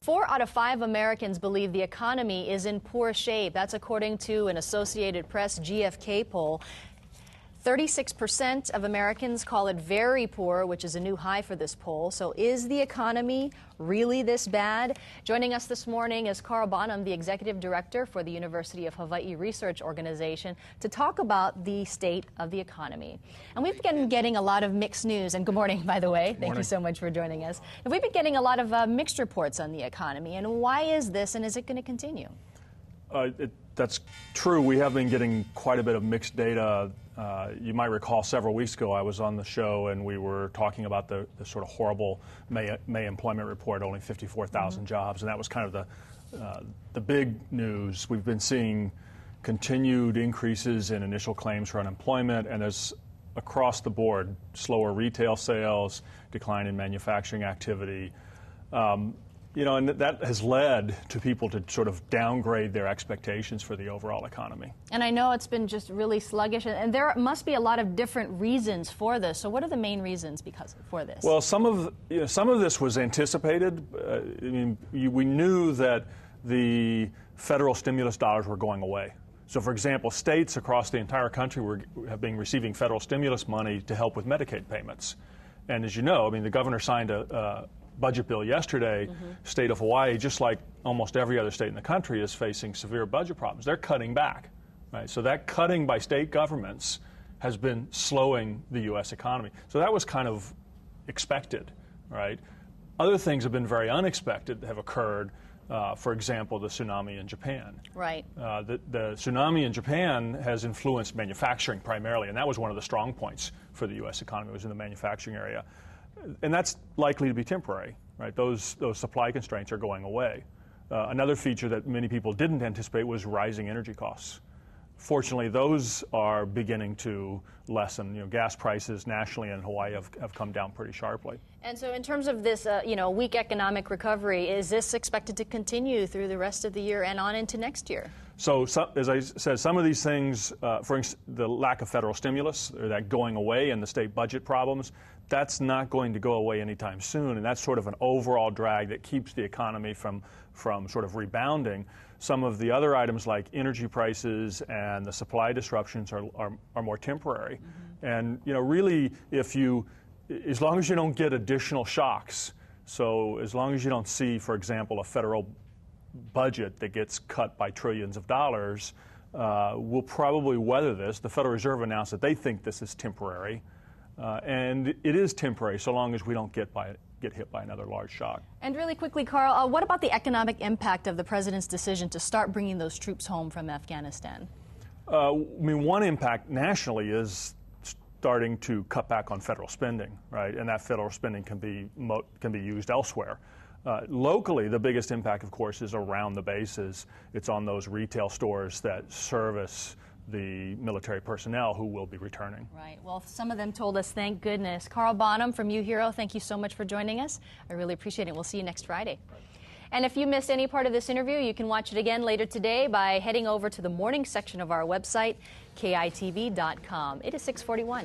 4 out of 5 Americans believe the economy is in poor shape. That's according to an Associated Press GFK poll. 36% of Americans call it very poor, which is a new high for this poll. So is the economy really this bad? Joining us this morning is Carl Bonham, the executive director for the University of Hawaii Research Organization, to talk about the state of the economy. And we've been getting a lot of mixed news. And good morning, by the way. Thank you so much for joining us. And we've been getting a lot of mixed reports on the economy. And why is this, and is it going to continue? That's true. We have been getting quite a bit of mixed data. You might recall several weeks ago I was on the show and we were talking about the sort of horrible May employment report, only 54,000 jobs, and that was kind of the big news. We've been seeing continued increases in initial claims for unemployment, and there's across the board slower retail sales, decline in manufacturing activity. You know, and that has led to people to sort of downgrade their expectations for the overall economy. And I know it's been just really sluggish, and there must be a lot of different reasons for this. So what are the main reasons for this? Well, some of this was anticipated. I mean, we knew that the federal stimulus dollars were going away. So, for example, states across the entire country have been receiving federal stimulus money to help with Medicaid payments. And as you know, I mean, the governor signed a budget bill yesterday. State of Hawaii, just like almost every other state in the country, is facing severe budget problems. They're cutting back, right? So that cutting by state governments has been slowing the U.S. economy. So that was kind of expected, right? Other things have been very unexpected, have occurred. For example, the tsunami in Japan. Right. The tsunami in Japan has influenced manufacturing primarily, and that was one of the strong points for the U.S. economy, was in the manufacturing area. And that's likely to be temporary, right? Those supply constraints are going away. Another feature that many people didn't anticipate was rising energy costs. Fortunately, those are beginning to lessen. You know, gas prices nationally in Hawaii have come down pretty sharply. And so in terms of this, weak economic recovery, is this expected to continue through the rest of the year and on into next year? So, as I said, some of these things, for instance, the lack of federal stimulus, or that going away, and the state budget problems, that's not going to go away anytime soon, and that's sort of an overall drag that keeps the economy from sort of rebounding. Some of the other items like energy prices and the supply disruptions are more temporary. And, you know, really, as long as you don't get additional shocks, so as long as you don't see, for example, a federal budget that gets cut by trillions of dollars, we'll probably weather this. The Federal Reserve announced that they think this is temporary, and it is temporary so long as we don't get hit by another large shock. And really quickly, Carl, what about the economic impact of the president's decision to start bringing those troops home from Afghanistan? I mean, one impact nationally is starting to cut back on federal spending, right? And that federal spending can be used elsewhere. Locally, the biggest impact, of course, is around the bases. It's on those retail stores that service the military personnel who will be returning. Right. Well, some of them told us, thank goodness. Carl Bonham from UHERO, thank you so much for joining us. I really appreciate it. We'll see you next Friday. Right. And if you missed any part of this interview, you can watch it again later today by heading over to the morning section of our website, kitv.com. It is 6:41.